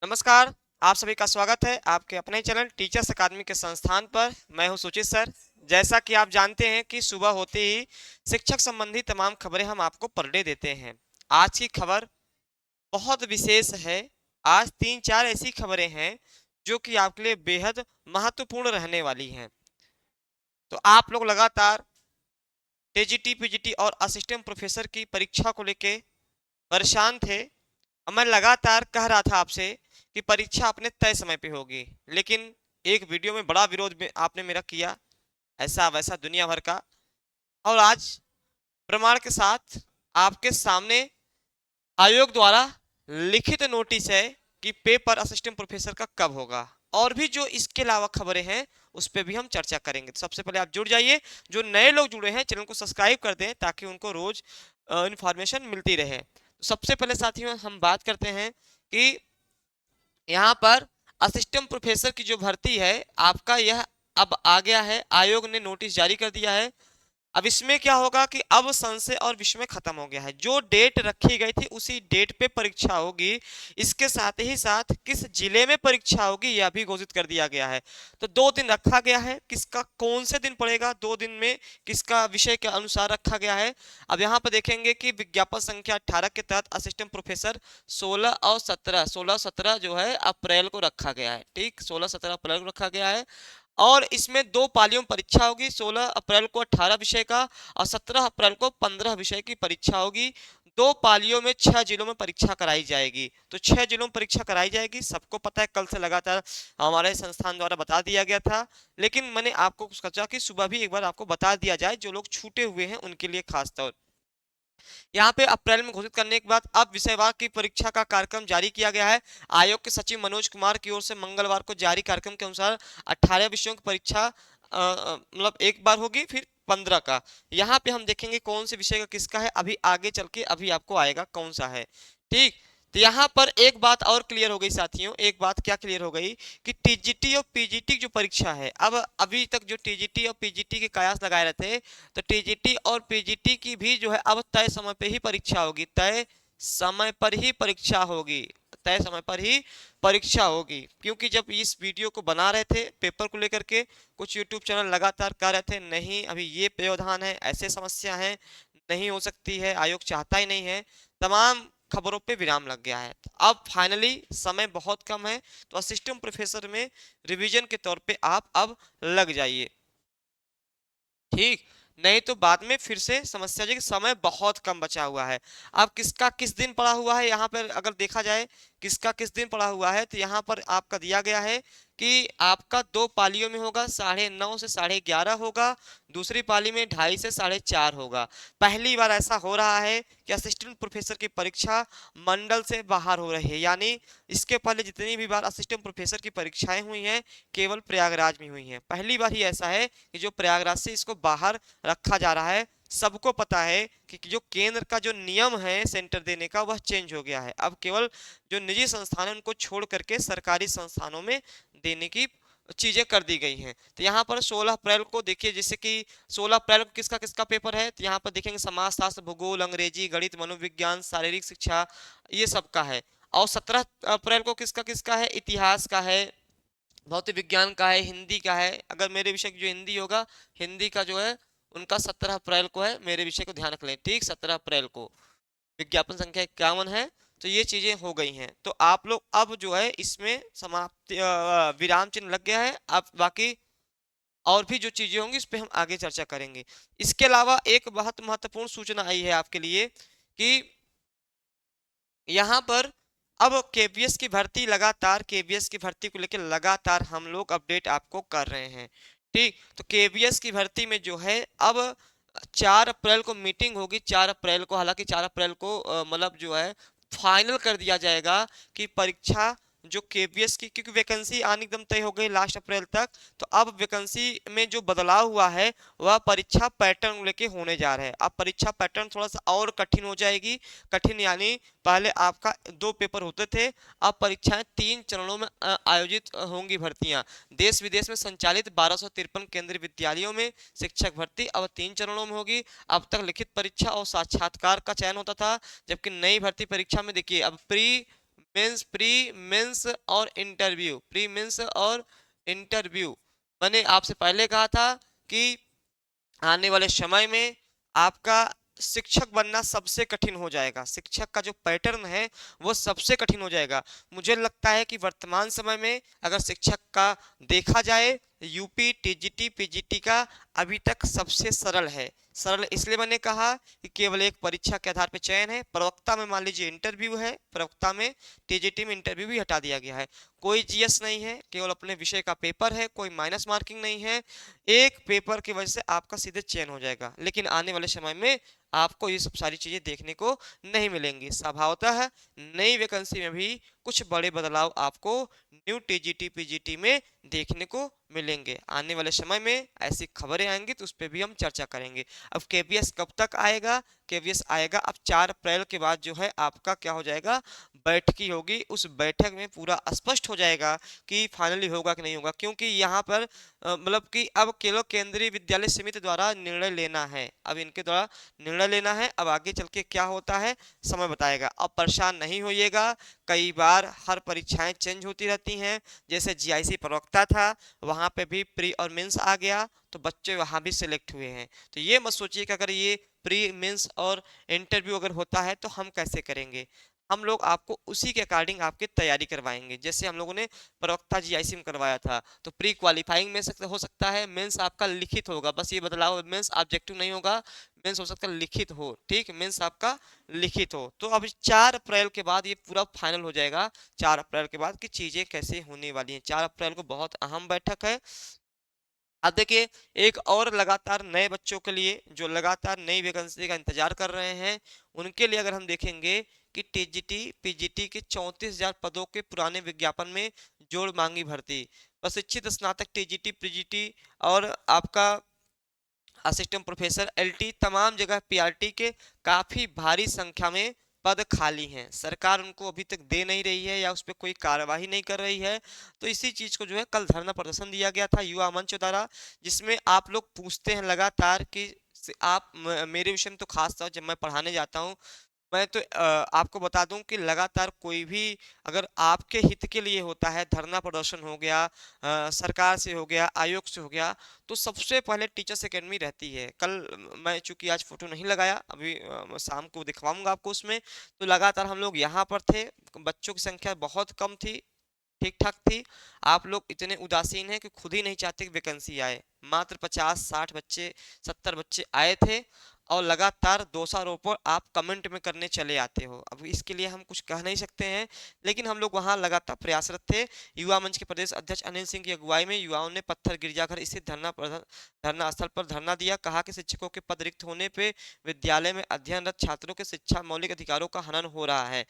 नमस्कार। आप सभी का स्वागत है आपके अपने चैनल टीचर्स अकादमी के संस्थान पर। मैं हूं सुचित सर। जैसा कि आप जानते हैं कि सुबह होते ही शिक्षक संबंधी तमाम खबरें हम आपको पर डे देते हैं। आज की खबर बहुत विशेष है। आज 3-4 ऐसी खबरें हैं जो कि आपके लिए बेहद महत्वपूर्ण रहने वाली हैं। तो आप लोग लगातार टीजीटी, पीजीटी और असिस्टेंट प्रोफेसर की परीक्षा को लेके परेशान थे और मैं लगातार कह रहा था आपसे कि परीक्षा अपने तय समय पे होगी, लेकिन एक वीडियो में बड़ा विरोध में आपने मेरा किया, ऐसा वैसा दुनिया भर का। और आज प्रमाण के साथ आपके सामने आयोग द्वारा लिखित नोटिस है कि पेपर असिस्टेंट प्रोफेसर का कब होगा। और भी जो इसके अलावा खबरें हैं उस पर भी हम चर्चा करेंगे। तो सबसे पहले आप जुड़ जाइए। जो नए लोग जुड़े हैं चैनल को सब्सक्राइब कर दें ताकि उनको रोज इंफॉर्मेशन मिलती रहे। तो सबसे पहले साथियों हम बात करते हैं कि यहाँ पर असिस्टेंट प्रोफेसर की जो भर्ती है आपका यह अब आ गया है। आयोग ने नोटिस जारी कर दिया है। अब इसमें क्या होगा कि अब संशय और विस्मय खत्म हो गया है। जो डेट रखी गई थी उसी डेट पे परीक्षा होगी। इसके साथ ही साथ किस जिले में परीक्षा होगी यह भी घोषित कर दिया गया है। तो 2 दिन रखा गया है। किसका कौन से दिन पड़ेगा, 2 दिन में किसका विषय के अनुसार रखा गया है। अब यहाँ पर देखेंगे कि विज्ञापन संख्या 18 के तहत असिस्टेंट प्रोफेसर 16 जो है अप्रैल को रखा गया है। ठीक, 16-17 अप्रैल को रखा गया है। और इसमें 2 पालियों में परीक्षा होगी। 16 अप्रैल को 18 विषय का और 17 अप्रैल को 15 विषय की परीक्षा होगी। 2 पालियों में 6 जिलों में परीक्षा कराई जाएगी। तो 6 जिलों में परीक्षा कराई जाएगी, सबको पता है। कल से लगातार हमारे संस्थान द्वारा बता दिया गया था, लेकिन मैंने आपको सोचा कि सुबह भी एक बार आपको बता दिया जाए, जो लोग छूटे हुए हैं उनके लिए खासतौर। यहाँ पे अप्रैल में घोषित करने के बाद अब विषयवार की परीक्षा का कार्यक्रम जारी किया गया है। आयोग के सचिव मनोज कुमार की ओर से मंगलवार को जारी कार्यक्रम के अनुसार 18 विषयों की परीक्षा मतलब एक बार होगी, फिर 15 का। यहाँ पे हम देखेंगे कौन से विषय का किसका है, अभी आगे चल के अभी आपको आएगा कौन सा है। ठीक, तो यहाँ पर एक बात और क्लियर हो गई साथियों। एक बात क्या क्लियर हो गई कि टीजीटी और पीजीटी जो परीक्षा है, अब अभी तक जो टीजीटी और पीजीटी के कयास लगाए रहे थे, तो टीजीटी और पीजीटी की भी जो है अब तय समय पे ही परीक्षा होगी। तय समय पर ही परीक्षा होगी। तय समय पर ही परीक्षा होगी। क्योंकि जब इस वीडियो को बना रहे थे पेपर को लेकर के, कुछ यूट्यूब चैनल लगातार कह रहे थे नहीं अभी ये प्रावधान है, ऐसे समस्या है, नहीं हो सकती है, आयोग चाहता ही नहीं है। तमाम खबरों पे विराम लग गया है। अब फाइनली समय बहुत कम है, तो असिस्टेंट प्रोफेसर में रिवीजन के तौर पे आप अब लग जाइए। ठीक, नहीं तो बाद में फिर से समस्या हो जाएगी। समय बहुत कम बचा हुआ है। अब किसका किस दिन पड़ा हुआ है, यहाँ पर अगर देखा जाए किसका किस दिन पड़ा हुआ है, तो यहाँ पर आपका दिया गया है कि आपका 2 पालियों में होगा। 9:30 से 11:30 होगा। दूसरी पाली में 2:30 से 4:30 होगा। पहली बार ऐसा हो रहा है कि असिस्टेंट प्रोफेसर की परीक्षा मंडल से बाहर हो रही है। यानी इसके पहले जितनी भी बार असिस्टेंट प्रोफेसर की परीक्षाएं हुई हैं केवल प्रयागराज में हुई हैं। पहली बार ही ऐसा है कि जो प्रयागराज से इसको बाहर रखा जा रहा है। सबको पता है कि जो केंद्र का जो नियम है सेंटर देने का वह चेंज हो गया है। अब केवल जो निजी संस्थान है उनको छोड़ करके सरकारी संस्थानों में देने की चीजें कर दी गई हैं। तो यहाँ पर 16 अप्रैल को देखिए, जैसे कि 16 अप्रैल को किसका किसका पेपर है, तो यहाँ पर देखेंगे समाजशास्त्र, भूगोल, अंग्रेजी, गणित, मनोविज्ञान, शारीरिक शिक्षा, ये सब का है। और 17 अप्रैल को किसका किसका है, इतिहास का है, भौतिक विज्ञान का है, हिंदी का है। अगर मेरे विषय की जो हिंदी होगा, हिंदी का जो है उनका 17 अप्रैल को है। मेरे विषय को ध्यान रख लें। ठीक, 17 अप्रैल को विज्ञापन संख्या 51 है। तो ये चीजें हो गई हैं। तो आप लोग अब जो है इसमें समाप्ति विराम चिन्ह लग गया है। अब बाकी और भी जो चीजें होंगी इस पे हम आगे चर्चा करेंगे। इसके अलावा एक बहुत महत्वपूर्ण सूचना आई है आपके लिए कि यहाँ पर अब केवीएस की भर्ती, लगातार केवीएस की भर्ती को लेकर लगातार हम लोग अपडेट आपको कर रहे हैं। ठीक, तो केवीएस की भर्ती में जो है अब 4 अप्रैल को मीटिंग होगी। 4 अप्रैल को, हालांकि 4 अप्रैल को मतलब जो है फाइनल कर दिया जाएगा कि परीक्षा जो केवीएस की, क्योंकि वैकेंसी आनी एकदम तय हो गई लास्ट अप्रैल तक। तो अब वैकेंसी में जो बदलाव हुआ है वह परीक्षा पैटर्न लेके होने जा रहे हैं। अब परीक्षा पैटर्न थोड़ा सा और कठिन हो जाएगी। कठिन यानी पहले आपका 2 पेपर होते थे, अब परीक्षाएं 3 चरणों में आयोजित होंगी। भर्तियां देश विदेश में संचालित 1253 केंद्रीय विद्यालयों में शिक्षक भर्ती अब 3 चरणों में होगी। अब तक लिखित परीक्षा और साक्षात्कार का चयन होता था, जबकि नई भर्ती परीक्षा में देखिए अब प्री मेंस, प्री मेंस और इंटरव्यू, प्री मेंस और इंटरव्यू। मैंने आपसे पहले कहा था कि आने वाले समय में आपका शिक्षक बनना सबसे कठिन हो जाएगा, शिक्षक का जो पैटर्न है वो सबसे कठिन हो जाएगा। मुझे लगता है कि वर्तमान समय में अगर शिक्षक का देखा जाए, यूपी टीजीटी पीजीटी का अभी तक सबसे सरल है। सरल इसलिए मैंने कहा कि केवल एक परीक्षा के आधार पर चयन है, प्रवक्ता में मान लीजिए इंटरव्यू है, प्रवक्ता में टीजीटी में इंटरव्यू भी हटा दिया गया है, कोई जीएस नहीं है, केवल अपने विषय का पेपर है, कोई माइनस मार्किंग नहीं है, एक पेपर की वजह से आपका सीधे चयन हो जाएगा। लेकिन आने वाले समय में आपको ये सब सारी चीजें देखने को नहीं मिलेंगी। स्वभावतः नई वैकेंसी में भी कुछ बड़े बदलाव आपको न्यू टीजीटी पीजीटी में देखने को मिलेंगे। आने वाले समय में ऐसी खबरें आएंगी तो उस पर भी हम चर्चा करेंगे। अब केवीएस कब तक आएगा? केवीएस आएगा अब 4 अप्रैल के बाद जो है आपका क्या हो जाएगा, बैठकी होगी, उस बैठक में पूरा स्पष्ट हो जाएगा कि फाइनली होगा कि नहीं होगा। क्योंकि यहाँ पर मतलब कि अब केवल केंद्रीय विद्यालय समिति द्वारा निर्णय लेना है, अब इनके द्वारा निर्णय लेना है। अब आगे चल के क्या होता है समय बताएगा। अब परेशान नहीं होइएगा, कई बार हर परीक्षाएं चेंज होती रहती हैं। जैसे जीआईसी प्रवक्ता था, वहां पे भी प्री और मेंस आ गया तो बच्चे वहां भी सिलेक्ट हुए हैं। तो ये मत सोचिए कि अगर ये प्री मेंस और इंटरव्यू अगर होता है तो हम कैसे करेंगे। हम लोग आपको उसी के अकॉर्डिंग आपकी तैयारी करवाएंगे। जैसे हम लोगों ने प्रवक्ता जीआईसी में करवाया था, तो प्री क्वालिफाइंग में हो सकता है, मेंस आपका लिखित होगा, बस ये बदलाव, मेंस ऑब्जेक्टिव नहीं होगा, मेंस हो सकता है लिखित हो। ठीक, मेंस आपका लिखित हो। तो अब 4 अप्रैल के बाद ये पूरा फाइनल हो जाएगा, 4 अप्रैल के बाद कि चीजें कैसे होने वाली हैं। 4 अप्रैल को बहुत अहम बैठक है। अब देखिए, एक और लगातार नए बच्चों के लिए जो लगातार नई वैकेंसी का इंतजार कर रहे हैं, उनके लिए अगर हम देखेंगे कि टीजीटी पीजीटी के 34,000 पदों के पुराने विज्ञापन में जोड़ मांगी भर्ती, प्रशिक्षित स्नातक टीजीटी पीजीटी और आपका असिस्टेंट प्रोफेसर एलटी, तमाम जगह पीआरटी के काफी भारी संख्या में पद खाली हैं। सरकार उनको अभी तक दे नहीं रही है या उस पर कोई कार्यवाही नहीं कर रही है। तो इसी चीज को जो है कल धरना प्रदर्शन दिया गया था युवा मंच द्वारा, जिसमें आप लोग पूछते हैं लगातार कि आप मेरे विषय में तो खास तौर जब मैं पढ़ाने जाता हूँ, मैं तो आपको बता दूं कि लगातार कोई भी अगर आपके हित के लिए होता है, धरना प्रदर्शन हो गया, सरकार से हो गया, आयोग से हो गया, तो सबसे पहले टीचर्स एकेडमी रहती है। कल मैं चूंकि आज फोटो नहीं लगाया, अभी शाम को दिखवाऊंगा आपको उसमें, तो लगातार हम लोग यहाँ पर थे, बच्चों की संख्या बहुत कम थी, ठीक ठाक थी। आप लोग इतने उदासीन हैं कि खुद ही नहीं चाहते कि वैकेंसी आए। मात्र 50-60 बच्चे, 70 बच्चे आए थे और लगातार दोषारोपण आप कमेंट में करने चले आते हो। अब इसके लिए हम कुछ कह नहीं सकते हैं, लेकिन हम लोग वहां लगातार प्रयासरत थे। युवा मंच के प्रदेश अध्यक्ष अनिल सिंह की अगुवाई में युवाओं ने पत्थर गिरजाघर स्थित धरना स्थल पर धरना दिया। कहा कि शिक्षकों के पद रिक्त होने पे विद्यालय में अध्ययनरत छात्रों के शिक्षा मौलिक अधिकारों का हनन हो रहा है।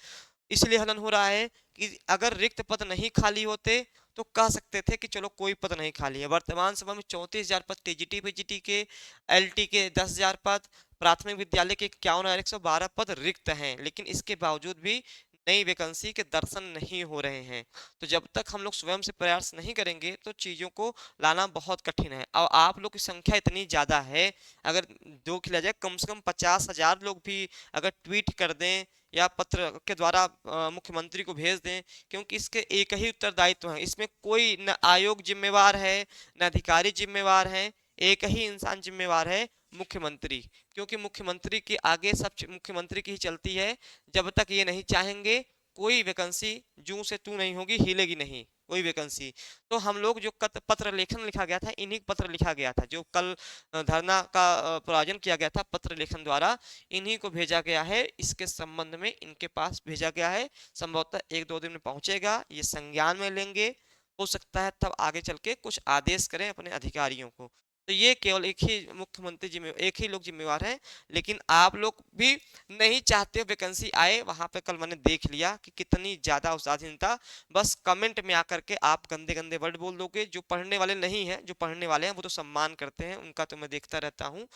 इसलिए हनन हो रहा है कि अगर रिक्त पद नहीं खाली होते तो कह सकते थे कि चलो कोई पद नहीं खाली है। वर्तमान समय में 34,000 पद टीजीटी पीजीटी के, एलटी के 10,000 पद, प्राथमिक विद्यालय के 51,112 पद रिक्त हैं, लेकिन इसके बावजूद भी नई वैकेंसी के दर्शन नहीं हो रहे हैं। तो जब तक हम लोग स्वयं से प्रयास नहीं करेंगे तो चीजों को लाना बहुत कठिन है। और आप लोग की संख्या इतनी ज्यादा है, अगर दो खिला जाए कम से कम 50,000 लोग भी अगर ट्वीट कर दें या पत्र के द्वारा मुख्यमंत्री को भेज दें, क्योंकि इसके एक ही उत्तरदायित्व है, इसमें कोई न आयोग जिम्मेवार है न अधिकारी जिम्मेवार है, एक ही इंसान जिम्मेवार है, मुख्यमंत्री। क्योंकि मुख्यमंत्री के आगे सब मुख्यमंत्री की ही चलती है। जब तक ये नहीं चाहेंगे कोई वैकेंसी जूं से तू नहीं होगी, हिलेगी नहीं कोई वैकेंसी। तो हम लोग जो पत्र लेखन लिखा गया था, इन्हीं पत्र लिखा गया था, जो कल धरना का प्रायोजन किया गया था पत्र लेखन द्वारा, इन्हीं को भेजा गया है। इसके संबंध में इनके पास भेजा गया है, संभवतः 1-2 दिन में पहुंचेगा, ये संज्ञान में लेंगे। हो सकता है तब आगे चल के कुछ आदेश करें अपने अधिकारियों को। तो ये केवल एक ही मुख्यमंत्री जिम्मे एक ही लोग जिम्मेवार हैं, लेकिन आप लोग भी नहीं चाहते वैकेंसी आए। वहां पे कल मैंने देख लिया कि कितनी ज्यादा उदासीनता, बस कमेंट में आकर के आप गंदे गंदे वर्ड बोल दोगे। जो पढ़ने वाले नहीं हैं, जो पढ़ने वाले हैं वो तो सम्मान करते हैं, उनका तो मैं देखता रहता हूँ।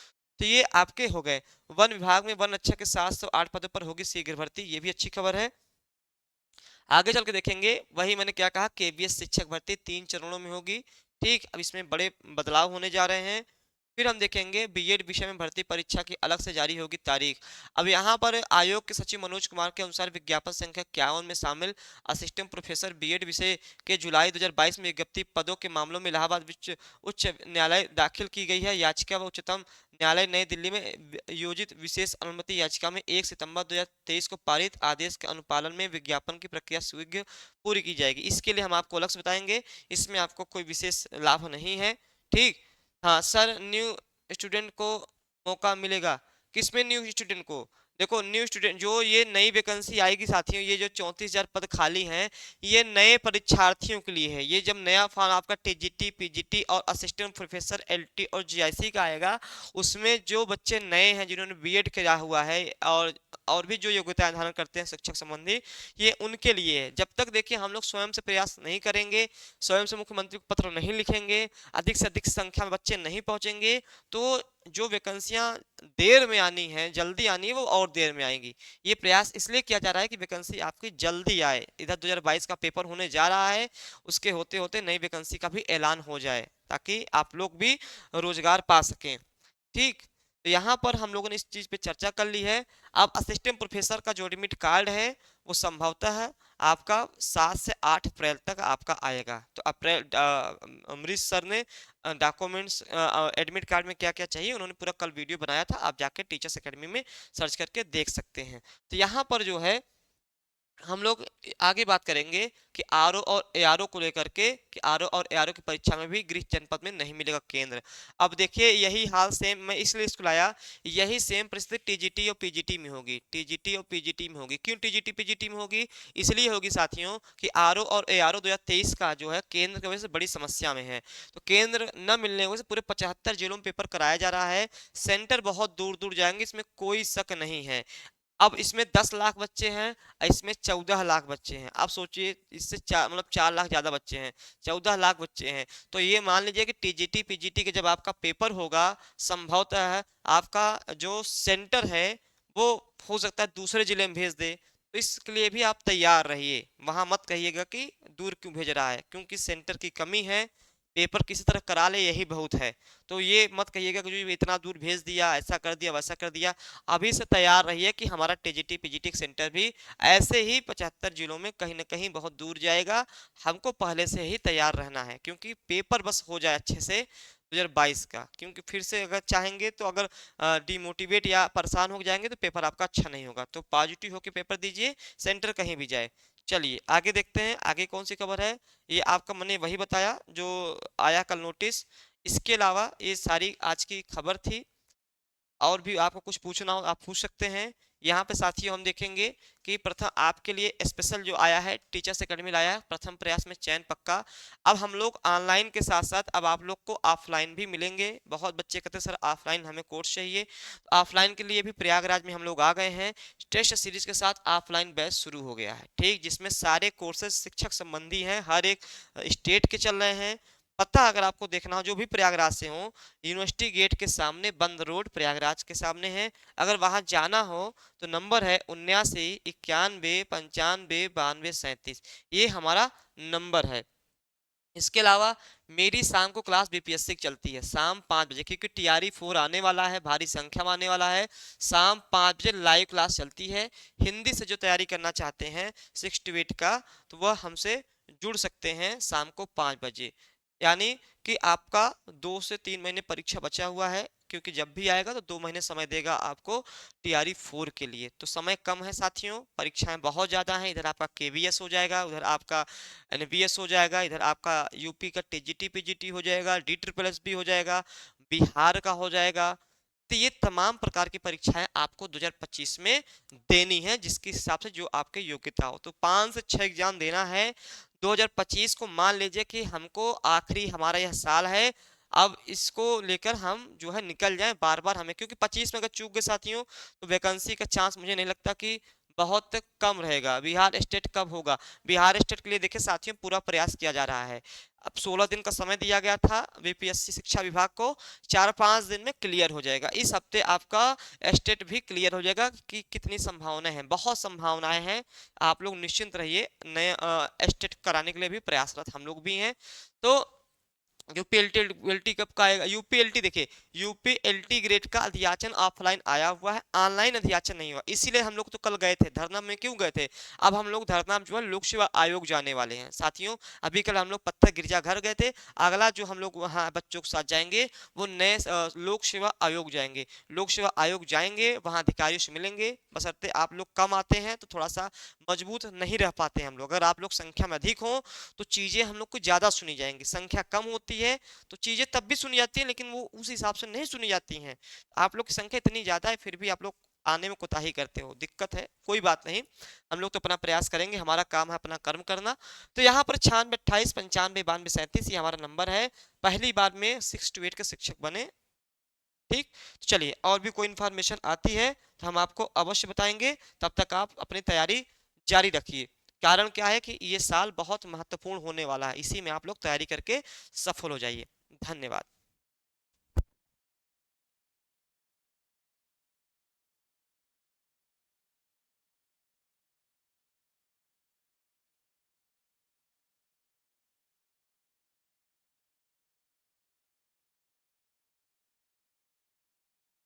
तो ये आपके हो गए। वन विभाग में वन रक्षक के 708 पदों पर होगी शीघ्र भर्ती, ये भी अच्छी खबर है। आगे चल के देखेंगे, वही मैंने क्या कहा, केवीएस शिक्षक भर्ती 3 चरणों में होगी। ठीक, अब इसमें बड़े बदलाव होने जा रहे हैं। फिर हम देखेंगे बीएड विषय में भर्ती परीक्षा की अलग से जारी होगी तारीख। अब यहाँ पर आयोग के सचिव मनोज कुमार के अनुसार विज्ञापन संख्या 51 में शामिल असिस्टेंट प्रोफेसर बीएड विषय के जुलाई 2022 में विज्ञप्ति पदों के मामलों में इलाहाबाद उच्च न्यायालय दाखिल की गई है याचिका व उच्चतम न्यायालय नई दिल्ली में योजित विशेष अनुमति याचिका में 1 सितंबर 2023 को पारित आदेश के अनुपालन में विज्ञापन की प्रक्रिया शीघ्र पूरी की जाएगी। इसके लिए हम आपको अलग से बताएंगे, इसमें आपको कोई विशेष लाभ नहीं है। ठीक। हाँ सर, न्यू स्टूडेंट को मौका मिलेगा। किसमें न्यू स्टूडेंट को? देखो न्यू स्टूडेंट जो ये नई वैकेंसी आएगी साथियों, ये जो 34,000 पद खाली हैं, ये नए परीक्षार्थियों के लिए है। ये जब नया फॉर्म आपका टीजीटी पीजीटी और असिस्टेंट प्रोफेसर एलटी और जीआईसी का आएगा, उसमें जो बच्चे नए हैं जिन्होंने बीएड किया हुआ है और भी जो योग्यता निर्धारण करते हैं शिक्षक संबंधी, ये उनके लिए है। जब तक देखिए हम लोग स्वयं से प्रयास नहीं करेंगे, स्वयं से मुख्यमंत्री को पत्र नहीं लिखेंगे, अधिक से अधिक संख्या में बच्चे नहीं पहुंचेंगे, तो जो वैकेंसियां देर में आनी है, जल्दी आनी है, वो और देर में आएंगी। ये प्रयास इसलिए किया जा रहा है कि वैकेंसी आपकी जल्दी आए। इधर 2022 का पेपर होने जा रहा है, उसके होते होते नई वैकेंसी का भी ऐलान हो जाए ताकि आप लोग भी रोजगार पा सकें। ठीक। तो यहाँ पर हम लोगों ने इस चीज पे चर्चा कर ली है। अब असिस्टेंट प्रोफेसर का जो एडमिट कार्ड है वो संभवतः है आपका 7 से 8 अप्रैल तक आपका आएगा। तो अप्रैल अमरीश सर ने डॉक्यूमेंट्स एडमिट कार्ड में क्या क्या चाहिए उन्होंने पूरा कल वीडियो बनाया था, आप जाके टीचर्स एकेडमी में सर्च करके देख सकते हैं। तो यहाँ पर जो है हम लोग आगे बात करेंगे कि आरओ और एआरओ को लेकर के, कि आरओ और एआरओ की परीक्षा में भी गृह जनपद में नहीं मिलेगा केंद्र। अब देखिए यही हाल सेम, मैं इसलिए इसको लाया, यही सेम परिस्थिति टीजीटी और पीजीटी में होगी। टीजीटी और पीजीटी में होगी। क्यों टीजीटी पीजीटी में होगी? इसलिए होगी साथियों कि आरओ और एआरओ 2023 का जो है केंद्र की वजह से बड़ी समस्या में है। तो केंद्र न मिलने की वजह से पूरे 75 जिलों में पेपर कराया जा रहा है। सेंटर बहुत दूर दूर जाएंगे, इसमें कोई शक नहीं है। अब इसमें 10 लाख बच्चे हैं और इसमें 14 लाख बच्चे हैं। आप सोचिए, इससे मतलब 4 लाख ज्यादा बच्चे हैं, 14 लाख बच्चे हैं। तो ये मान लीजिए कि टीजीटी पीजीटी के जब आपका पेपर होगा, संभवतः है आपका जो सेंटर है वो हो सकता है दूसरे जिले में भेज दे। तो इसके लिए भी आप तैयार रहिए, वहां मत कहिएगा कि दूर क्यों भेज रहा है, क्योंकि सेंटर की कमी है। पेपर किसी तरह करा ले यही बहुत है। तो ये मत कहिएगा कि जो इतना दूर भेज दिया, ऐसा कर दिया, वैसा कर दिया। अभी से तैयार रहिए कि हमारा टीजीटी पीजीटी सेंटर भी ऐसे ही 75 जिलों में कहीं ना कहीं बहुत दूर जाएगा। हमको पहले से ही तैयार रहना है, क्योंकि पेपर बस हो जाए अच्छे से 2022 का। क्योंकि फिर से अगर चाहेंगे तो अगर डिमोटिवेट या परेशान हो जाएंगे तो पेपर आपका अच्छा नहीं होगा। तो पॉजिटिव होकर पेपर दीजिए, सेंटर कहीं भी जाए। चलिए आगे देखते हैं, आगे कौन सी खबर है। ये आपका मैंने वही बताया जो आया कल नोटिस। इसके अलावा ये सारी आज की खबर थी। और भी आपको कुछ पूछना हो आप पूछ सकते हैं। यहाँ पे साथियों हम देखेंगे कि प्रथम आपके लिए स्पेशल जो आया है, टीचर्स एकेडमी लाया है, प्रथम प्रयास में चयन पक्का। अब हम लोग ऑनलाइन के साथ साथ अब आप लोग को ऑफलाइन भी मिलेंगे। बहुत बच्चे कहते हैं सर ऑफलाइन हमें कोर्स चाहिए, तो ऑफलाइन के लिए भी प्रयागराज में हम लोग आ गए हैं। टेस्ट सीरीज के साथ ऑफलाइन बैच शुरू हो गया है। ठीक, जिसमें सारे कोर्सेज शिक्षक संबंधी हैं, हर एक स्टेट के चल रहे हैं। पता अगर आपको देखना हो, जो भी प्रयागराज से हो, यूनिवर्सिटी गेट के सामने बंद रोड प्रयागराज के सामने है। अगर वहां जाना हो तो नंबर है 79 91 95 92 37, ये हमारा नंबर है। इसके अलावा मेरी शाम को क्लास बीपीएससी की चलती है शाम 5 बजे, क्योंकि टीआरई 4 आने वाला है, भारी संख्या में आने वाला है। शाम 5 बजे लाइव क्लास चलती है। हिंदी से जो तैयारी करना चाहते हैं 6 to 8 का, तो वह हमसे जुड़ सकते हैं शाम को 5 बजे। यानी कि आपका 2 से 3 महीने परीक्षा बचा हुआ है, क्योंकि जब भी आएगा तो 2 महीने समय देगा आपको टीआरई 4 के लिए। तो समय कम है साथियों, परीक्षाएं बहुत ज़्यादा हैं। इधर आपका केवीएस हो जाएगा, उधर आपका एनवीएस हो जाएगा, इधर आपका यूपी का टीजीटी पीजीटी हो जाएगा, डी ट्रिपल एस भी हो जाएगा, बिहार का हो जाएगा। तो ये तमाम प्रकार की परीक्षाएं आपको 2025 में देनी है, जिसके हिसाब से जो आपके योग्यता हो। तो 5 से 6 एग्जाम देना है 2025 को। मान लीजिए कि हमको आखिरी हमारा यह साल है, अब इसको लेकर हम जो है निकल जाएं बार बार हमें, क्योंकि 25 में अगर चूक गए साथियों तो वैकेंसी का चांस मुझे नहीं लगता कि बहुत कम रहेगा। बिहार स्टेट कब होगा? बिहार स्टेट के लिए देखिए साथियों पूरा प्रयास किया जा रहा है। अब 16 दिन का समय दिया गया था बीपीएससी शिक्षा विभाग को, 4-5 दिन में क्लियर हो जाएगा। इस हफ्ते आपका स्टेट भी क्लियर हो जाएगा। कि कितनी संभावनाएं हैं? बहुत संभावनाएं हैं। आप लोग निश्चिंत रहिए, नए स्टेट कराने के लिए भी प्रयासरत हम लोग भी हैं। तो यूपीएलटी कब का आएगा? यूपीएलटी देखिए, यूपीएलटी ग्रेड का अध्याचन ऑफलाइन आया हुआ है, ऑनलाइन अध्याचन नहीं हुआ, इसीलिए हम लोग तो कल गए थे धरना में। क्यों गए थे? अब हम लोग धरना में जो है लोक सेवा आयोग जाने वाले हैं साथियों। अभी कल हम लोग पत्थर गिरजाघर गए थे, अगला जो हम लोग वहाँ बच्चों के साथ जाएंगे वो नए लोक सेवा आयोग जाएंगे। लोक सेवा आयोग जाएंगे, वहाँ अधिकारियों से मिलेंगे, बशर्ते आप लोग कम आते हैं तो थोड़ा सा मजबूत नहीं रह पाते हैं हम लोग। अगर आप लोग संख्या में अधिक हो तो चीजें हम लोग को ज्यादा सुनी जाएंगी, संख्या कम होती है तो चीजें तब भी सुनी जाती हैं लेकिन वो उस हिसाब से नहीं सुनी जाती हैं। आप लोग की संख्या इतनी ज्यादा है फिर भी आप लोग आने में कोताही करते हो, दिक्कत है, कोई बात नहीं। हम लोग तो अपना प्रयास करेंगे, हमारा काम है अपना कर्म करना। तो यहाँ पर 96 28 95 92 37 ये हमारा नंबर है। पहली बार में 6 to 8 के शिक्षक बने। ठीक, तो चलिए और भी कोई इन्फॉर्मेशन आती है तो हम आपको अवश्य बताएंगे। तब तक आप अपनी तैयारी जारी रखिए। कारण क्या है कि ये साल बहुत महत्वपूर्ण होने वाला है, इसी में आप लोग तैयारी करके सफल हो जाइए। धन्यवाद।